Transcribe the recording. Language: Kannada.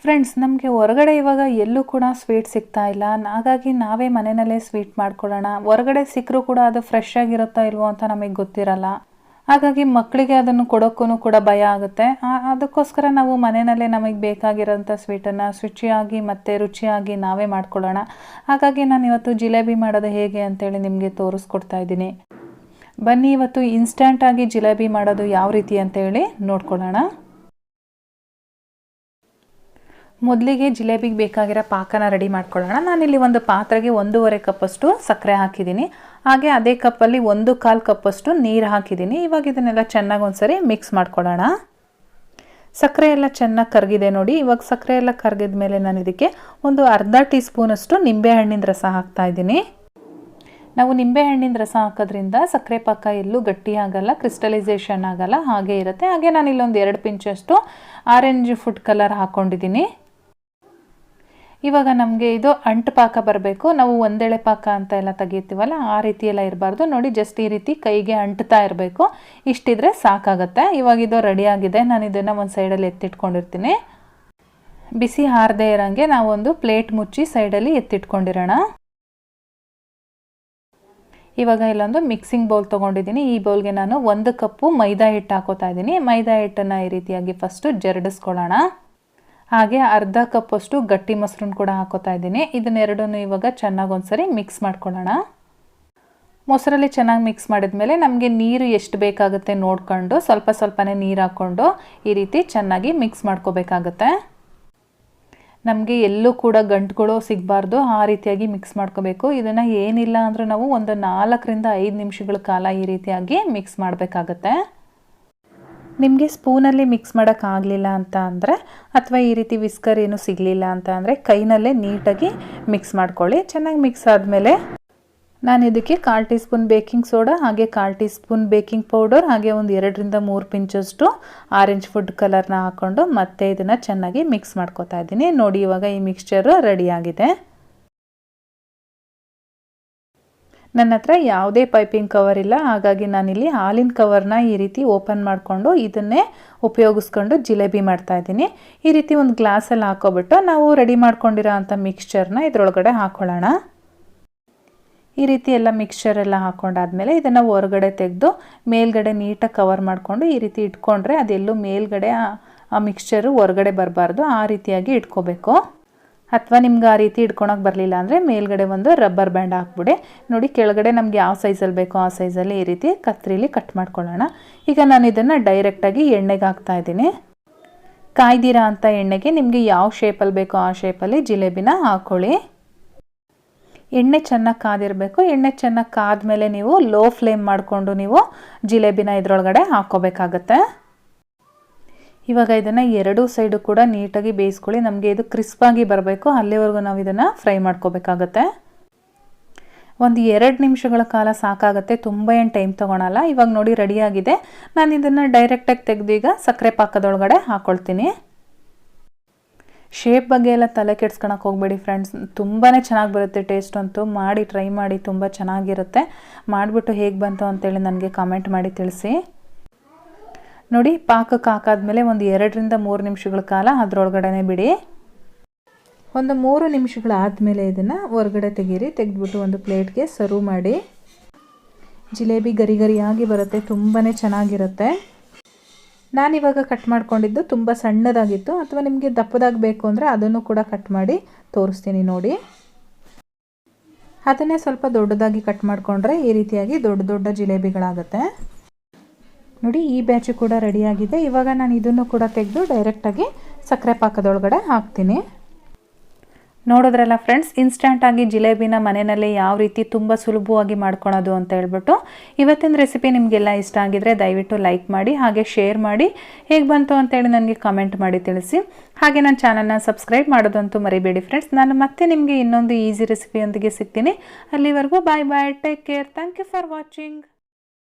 ಫ್ರೆಂಡ್ಸ್, ನಮಗೆ ಹೊರಗಡೆ ಇವಾಗ ಎಲ್ಲೂ ಕೂಡ ಸ್ವೀಟ್ ಸಿಗ್ತಾ ಇಲ್ಲ. ಹಾಗಾಗಿ ನಾವೇ ಮನೆಯಲ್ಲೇ ಸ್ವೀಟ್ ಮಾಡ್ಕೊಳ್ಳೋಣ. ಹೊರಗಡೆ ಸಿಕ್ಕರೂ ಕೂಡ ಅದು ಫ್ರೆಶ್ ಆಗಿರುತ್ತೋ ಇಲ್ವೋ ಅಂತ ನಮಗೆ ಗೊತ್ತಿರಲ್ಲ. ಹಾಗಾಗಿ ಮಕ್ಕಳಿಗೆ ಅದನ್ನು ಕೊಡೋಕ್ಕೂ ಕೂಡ ಭಯ ಆಗುತ್ತೆ. ಅದಕ್ಕೋಸ್ಕರ ನಾವು ಮನೆಯಲ್ಲೇ ನಮಗೆ ಬೇಕಾಗಿರೋಂಥ ಸ್ವೀಟನ್ನು ಶುಚಿಯಾಗಿ ಮತ್ತು ರುಚಿಯಾಗಿ ನಾವೇ ಮಾಡ್ಕೊಳ್ಳೋಣ. ಹಾಗಾಗಿ ನಾನು ಇವತ್ತು ಜಿಲೇಬಿ ಮಾಡೋದು ಹೇಗೆ ಅಂತೇಳಿ ನಿಮಗೆ ತೋರಿಸ್ಕೊಡ್ತಾ ಇದ್ದೀನಿ. ಬನ್ನಿ ಇವತ್ತು ಇನ್ಸ್ಟಂಟಾಗಿ ಜಿಲೇಬಿ ಮಾಡೋದು ಯಾವ ರೀತಿ ಅಂತೇಳಿ ನೋಡ್ಕೊಳ್ಳೋಣ. ಮೊದಲಿಗೆ ಜಿಲೇಬಿಗೆ ಬೇಕಾಗಿರೋ ಪಾಕನ ರೆಡಿ ಮಾಡ್ಕೊಳ್ಳೋಣ. ನಾನಿಲ್ಲಿ ಒಂದು ಪಾತ್ರೆಗೆ 1.5 ಕಪ್ಪಷ್ಟು ಸಕ್ಕರೆ ಹಾಕಿದ್ದೀನಿ. ಹಾಗೆ ಅದೇ ಕಪ್ಪಲ್ಲಿ 1/4 ಕಪ್ಪಷ್ಟು ನೀರು ಹಾಕಿದ್ದೀನಿ. ಇವಾಗ ಇದನ್ನೆಲ್ಲ ಚೆನ್ನಾಗಿ ಒಂದ್ಸರಿ ಮಿಕ್ಸ್ ಮಾಡ್ಕೊಳ್ಳೋಣ. ಸಕ್ಕರೆ ಎಲ್ಲ ಚೆನ್ನಾಗಿ ಕರಗಿದೆ ನೋಡಿ. ಇವಾಗ ಸಕ್ಕರೆ ಎಲ್ಲ ಕರಗಿದ ಮೇಲೆ ನಾನು ಇದಕ್ಕೆ ಒಂದು ಅರ್ಧ ಟೀ ಸ್ಪೂನಷ್ಟು ನಿಂಬೆಹಣ್ಣಿನ ರಸ ಹಾಕ್ತಾ ಇದ್ದೀನಿ. ನಾವು ನಿಂಬೆಹಣ್ಣಿನ ರಸ ಹಾಕೋದ್ರಿಂದ ಸಕ್ಕರೆ ಪಾಕ ಎಲ್ಲೂ ಗಟ್ಟಿ ಆಗಲ್ಲ, ಕ್ರಿಸ್ಟಲೈಸೇಷನ್ ಆಗಲ್ಲ, ಹಾಗೆ ಇರುತ್ತೆ. ಹಾಗೆ ನಾನು ಇಲ್ಲೊಂದು 2 ಪಿಂಚಷ್ಟು ಆರೆಂಜ್ ಫುಡ್ ಕಲರ್ ಹಾಕ್ಕೊಂಡಿದ್ದೀನಿ. ಇವಾಗ ನಮಗೆ ಇದು ಅಂಟು ಪಾಕ ಬರಬೇಕು. ನಾವು ಒಂದೆಳೆ ಪಾಕ ಅಂತ ಎಲ್ಲ ತೆಗಿತೀವಲ್ಲ, ಆ ರೀತಿ ಎಲ್ಲ ಇರಬಾರ್ದು ನೋಡಿ. ಜಸ್ಟ್ ಈ ರೀತಿ ಕೈಗೆ ಅಂಟ್ತಾ ಇರಬೇಕು. ಇಷ್ಟಿದ್ರೆ ಸಾಕಾಗುತ್ತೆ. ಇವಾಗ ಇದು ರೆಡಿಯಾಗಿದೆ. ನಾನು ಇದನ್ನು ಒಂದು ಸೈಡಲ್ಲಿ ಎತ್ತಿಟ್ಕೊಂಡಿರ್ತೀನಿ. ಬಿಸಿ ಹಾರದೇ ಇರೋಂಗೆ ನಾವೊಂದು ಪ್ಲೇಟ್ ಮುಚ್ಚಿ ಸೈಡಲ್ಲಿ ಎತ್ತಿಟ್ಕೊಂಡಿರೋಣ. ಇವಾಗ ಇಲ್ಲೊಂದು ಮಿಕ್ಸಿಂಗ್ ಬೌಲ್ ತೊಗೊಂಡಿದ್ದೀನಿ. ಈ ಬೌಲ್ಗೆ ನಾನು 1 ಕಪ್ಪು ಮೈದಾ ಹಿಟ್ಟು ಹಾಕೋತಾ ಇದ್ದೀನಿ. ಮೈದಾ ಹಿಟ್ಟನ್ನು ಈ ರೀತಿಯಾಗಿ ಫಸ್ಟು ಜರಡಿಸ್ಕೊಳ್ಳೋಣ. ಹಾಗೆ ಅರ್ಧ ಕಪ್ಪಷ್ಟು ಗಟ್ಟಿ ಮೊಸರನ್ನ ಕೂಡ ಹಾಕೋತಾ ಇದ್ದೀನಿ. ಇದನ್ನೆರಡನ್ನು ಇವಾಗ ಚೆನ್ನಾಗಿ ಒಂದ್ಸರಿ ಮಿಕ್ಸ್ ಮಾಡ್ಕೊಳ್ಳೋಣ. ಮೊಸರಲ್ಲಿ ಚೆನ್ನಾಗಿ ಮಿಕ್ಸ್ ಮಾಡಿದ್ಮೇಲೆ ನಮಗೆ ನೀರು ಎಷ್ಟು ಬೇಕಾಗುತ್ತೆ ನೋಡ್ಕೊಂಡು ಸ್ವಲ್ಪನೇ ನೀರು ಹಾಕ್ಕೊಂಡು ಈ ರೀತಿ ಚೆನ್ನಾಗಿ ಮಿಕ್ಸ್ ಮಾಡ್ಕೋಬೇಕಾಗತ್ತೆ. ನಮಗೆ ಎಲ್ಲೂ ಕೂಡ ಗಂಟುಗಳು ಸಿಗಬಾರ್ದು, ಆ ರೀತಿಯಾಗಿ ಮಿಕ್ಸ್ ಮಾಡ್ಕೋಬೇಕು. ಇದನ್ನು ಏನಿಲ್ಲ ಅಂದರೂ ನಾವು ಒಂದು 4 ರಿಂದ 5 ನಿಮಿಷಗಳ ಕಾಲ ಈ ರೀತಿಯಾಗಿ ಮಿಕ್ಸ್ ಮಾಡಬೇಕಾಗತ್ತೆ. ನಿಮಗೆ ಸ್ಪೂನಲ್ಲಿ ಮಿಕ್ಸ್ ಮಾಡೋಕ್ಕಾಗಲಿಲ್ಲ ಅಂತ ಅಂದರೆ, ಅಥವಾ ಈ ರೀತಿ ವಿಸ್ಕರ್ ಏನು ಸಿಗಲಿಲ್ಲ ಅಂತ ಅಂದರೆ ಕೈನಲ್ಲೇ ನೀಟಾಗಿ ಮಿಕ್ಸ್ ಮಾಡ್ಕೊಳ್ಳಿ. ಚೆನ್ನಾಗಿ ಮಿಕ್ಸ್ ಆದಮೇಲೆ ನಾನು ಇದಕ್ಕೆ 1/4 ಟೀ ಸ್ಪೂನ್ ಬೇಕಿಂಗ್ ಸೋಡಾ, ಹಾಗೆ 1/4 ಟೀ ಸ್ಪೂನ್ ಬೇಕಿಂಗ್ ಪೌಡರ್, ಹಾಗೆ ಒಂದು 2 ರಿಂದ 3 ಪಿಂಚಷ್ಟು ಆರೆಂಜ್ ಫುಡ್ ಕಲರ್ನ ಹಾಕ್ಕೊಂಡು ಮತ್ತೆ ಇದನ್ನು ಚೆನ್ನಾಗಿ ಮಿಕ್ಸ್ ಮಾಡ್ಕೊತಾ ಇದ್ದೀನಿ. ನೋಡಿ ಇವಾಗ ಈ ಮಿಕ್ಸ್ಚರು ರೆಡಿಯಾಗಿದೆ. ನನ್ನ ಹತ್ರ ಯಾವುದೇ ಪೈಪಿಂಗ್ ಕವರ್ ಇಲ್ಲ, ಹಾಗಾಗಿ ನಾನಿಲ್ಲಿ ಹಾಲಿನ ಕವರ್ನ ಈ ರೀತಿ ಓಪನ್ ಮಾಡಿಕೊಂಡು ಇದನ್ನೇ ಉಪಯೋಗಿಸ್ಕೊಂಡು ಜಿಲೇಬಿ ಮಾಡ್ತಾ ಇದ್ದೀನಿ. ಈ ರೀತಿ ಒಂದು ಗ್ಲಾಸಲ್ಲಿ ಹಾಕೋಬಿಟ್ಟು ನಾವು ರೆಡಿ ಮಾಡ್ಕೊಂಡಿರೋ ಅಂಥ ಮಿಕ್ಸ್ಚರ್ನ ಇದರೊಳಗಡೆ ಹಾಕೊಳ್ಳೋಣ. ಈ ರೀತಿ ಎಲ್ಲ ಮಿಕ್ಸ್ಚರ್ ಎಲ್ಲ ಹಾಕ್ಕೊಂಡಾದ್ಮೇಲೆ ಇದನ್ನು ಹೊರಗಡೆ ತೆಗೆದು ಮೇಲ್ಗಡೆ ನೀಟಾಗಿ ಕವರ್ ಮಾಡಿಕೊಂಡು ಈ ರೀತಿ ಇಟ್ಕೊಂಡ್ರೆ ಅದೆಲ್ಲೂ ಮೇಲ್ಗಡೆ ಆ ಮಿಕ್ಸ್ಚರು ಹೊರಗಡೆ ಬರಬಾರ್ದು, ಆ ರೀತಿಯಾಗಿ ಇಟ್ಕೋಬೇಕು. ಅಥವಾ ನಿಮ್ಗೆ ಆ ರೀತಿ ಇಟ್ಕೊಳಕ್ಕೆ ಬರಲಿಲ್ಲ ಅಂದರೆ ಮೇಲ್ಗಡೆ ಒಂದು ರಬ್ಬರ್ ಬ್ಯಾಂಡ್ ಹಾಕ್ಬಿಡಿ. ನೋಡಿ ಕೆಳಗಡೆ ನಮ್ಗೆ ಯಾವ ಸೈಜಲ್ಲಿ ಬೇಕೋ ಆ ಸೈಜಲ್ಲಿ ಈ ರೀತಿ ಕತ್ತರಿಲಿ ಕಟ್ ಮಾಡ್ಕೊಳ್ಳೋಣ. ಈಗ ನಾನು ಇದನ್ನು ಡೈರೆಕ್ಟಾಗಿ ಎಣ್ಣೆಗೆ ಹಾಕ್ತಾ ಇದ್ದೀನಿ. ಕಾಯ್ದಿರೋ ಅಂಥ ಎಣ್ಣೆಗೆ ನಿಮಗೆ ಯಾವ ಶೇಪಲ್ಲಿ ಬೇಕೋ ಆ ಶೇಪಲ್ಲಿ ಜಿಲೇಬಿನ ಹಾಕ್ಕೊಳ್ಳಿ. ಎಣ್ಣೆ ಚೆನ್ನಾಗಿ ಕಾದಿರಬೇಕು. ಎಣ್ಣೆ ಚೆನ್ನಾಗಿ ಕಾದ್ಮೇಲೆ ನೀವು ಲೋ ಫ್ಲೇಮ್ ಮಾಡಿಕೊಂಡು ನೀವು ಜಿಲೇಬಿನ ಇದರೊಳಗಡೆ ಹಾಕ್ಕೋಬೇಕಾಗತ್ತೆ. ಇವಾಗ ಇದನ್ನು 2 ಸೈಡು ಕೂಡ ನೀಟಾಗಿ ಬೇಯಿಸ್ಕೊಳ್ಳಿ. ನಮಗೆ ಇದು ಕ್ರಿಸ್ಪಾಗಿ ಬರಬೇಕು, ಅಲ್ಲಿವರೆಗೂ ನಾವು ಇದನ್ನು ಫ್ರೈ ಮಾಡ್ಕೋಬೇಕಾಗತ್ತೆ. ಒಂದು 2 ನಿಮಿಷಗಳ ಕಾಲ ಸಾಕಾಗುತ್ತೆ, ತುಂಬ ಏನು ಟೈಮ್ ತೊಗೊಳಲ್ಲ. ಇವಾಗ ನೋಡಿ ರೆಡಿಯಾಗಿದೆ. ನಾನು ಇದನ್ನು ಡೈರೆಕ್ಟಾಗಿ ತೆಗೆದು ಈಗ ಸಕ್ಕರೆ ಪಾಕದೊಳಗಡೆ ಹಾಕ್ಕೊಳ್ತೀನಿ. ಶೇಪ್ ಬಗ್ಗೆ ಎಲ್ಲ ತಲೆ ಕೆಡ್ಸ್ಕೊಳಕ್ಕೆ ಹೋಗಬೇಡಿ ಫ್ರೆಂಡ್ಸ್, ತುಂಬಾ ಚೆನ್ನಾಗಿ ಬರುತ್ತೆ. ಟೇಸ್ಟ್ ಅಂತೂ ಮಾಡಿ ಟ್ರೈ ಮಾಡಿ, ತುಂಬ ಚೆನ್ನಾಗಿರುತ್ತೆ. ಮಾಡಿಬಿಟ್ಟು ಹೇಗೆ ಬಂತು ಅಂತೇಳಿ ನನಗೆ ಕಾಮೆಂಟ್ ಮಾಡಿ ತಿಳಿಸಿ. ನೋಡಿ ಪಾಕಕ್ಕೆ ಹಾಕಾದ್ಮೇಲೆ ಒಂದು 2 ರಿಂದ 3 ನಿಮಿಷಗಳ ಕಾಲ ಅದರೊಳಗಡೆ ಬಿಡಿ. ಒಂದು 3 ನಿಮಿಷಗಳಾದಮೇಲೆ ಇದನ್ನು ಹೊರಗಡೆ ತೆಗೀರಿ. ತೆಗೆದ್ಬಿಟ್ಟು ಒಂದು ಪ್ಲೇಟ್ಗೆ ಸರ್ವ್ ಮಾಡಿ. ಜಿಲೇಬಿ ಗರಿ ಗರಿಯಾಗಿ ಬರುತ್ತೆ, ತುಂಬಾ ಚೆನ್ನಾಗಿರುತ್ತೆ. ನಾನಿವಾಗ ಕಟ್ ಮಾಡ್ಕೊಂಡಿದ್ದು ತುಂಬ ಸಣ್ಣದಾಗಿತ್ತು, ಅಥವಾ ನಿಮಗೆ ದಪ್ಪದಾಗಿ ಬೇಕು ಅಂದರೆ ಅದನ್ನು ಕೂಡ ಕಟ್ ಮಾಡಿ ತೋರಿಸ್ತೀನಿ ನೋಡಿ. ಅದನ್ನೇ ಸ್ವಲ್ಪ ದೊಡ್ಡದಾಗಿ ಕಟ್ ಮಾಡಿಕೊಂಡ್ರೆ ಈ ರೀತಿಯಾಗಿ ದೊಡ್ಡ ದೊಡ್ಡ ಜಿಲೇಬಿಗಳಾಗುತ್ತೆ. ನೋಡಿ ಈ ಬ್ಯಾಚು ಕೂಡ ರೆಡಿಯಾಗಿದೆ. ಇವಾಗ ನಾನು ಇದನ್ನು ಕೂಡ ತೆಗೆದು ಡೈರೆಕ್ಟಾಗಿ ಸಕ್ಕರೆ ಪಾಕದೊಳಗಡೆ ಹಾಕ್ತೀನಿ. ನೋಡಿದ್ರಲ್ಲ ಫ್ರೆಂಡ್ಸ್, ಇನ್ಸ್ಟಂಟಾಗಿ ಜಿಲೇಬಿನ ಮನೆಯಲ್ಲೇ ಯಾವ ರೀತಿ ತುಂಬ ಸುಲಭವಾಗಿ ಮಾಡ್ಕೊಳೋದು ಅಂತ ಹೇಳ್ಬಿಟ್ಟು. ಇವತ್ತಿನ ರೆಸಿಪಿ ನಿಮಗೆಲ್ಲ ಇಷ್ಟ ಆಗಿದ್ರೆ ದಯವಿಟ್ಟು ಲೈಕ್ ಮಾಡಿ, ಹಾಗೆ ಶೇರ್ ಮಾಡಿ. ಹೇಗೆ ಬಂತು ಅಂತೇಳಿ ನನಗೆ ಕಮೆಂಟ್ ಮಾಡಿ ತಿಳಿಸಿ. ಹಾಗೆ ನನ್ನ ಚಾನಲ್ನ ಸಬ್ಸ್ಕ್ರೈಬ್ ಮಾಡೋದಂತೂ ಮರಿಬೇಡಿ ಫ್ರೆಂಡ್ಸ್. ನಾನು ಮತ್ತೆ ನಿಮಗೆ ಇನ್ನೊಂದು ಈಸಿ ರೆಸಿಪಿಯೊಂದಿಗೆ ಸಿಗ್ತೀನಿ. ಅಲ್ಲಿವರೆಗೂ bye bye, take care, thank you for watching.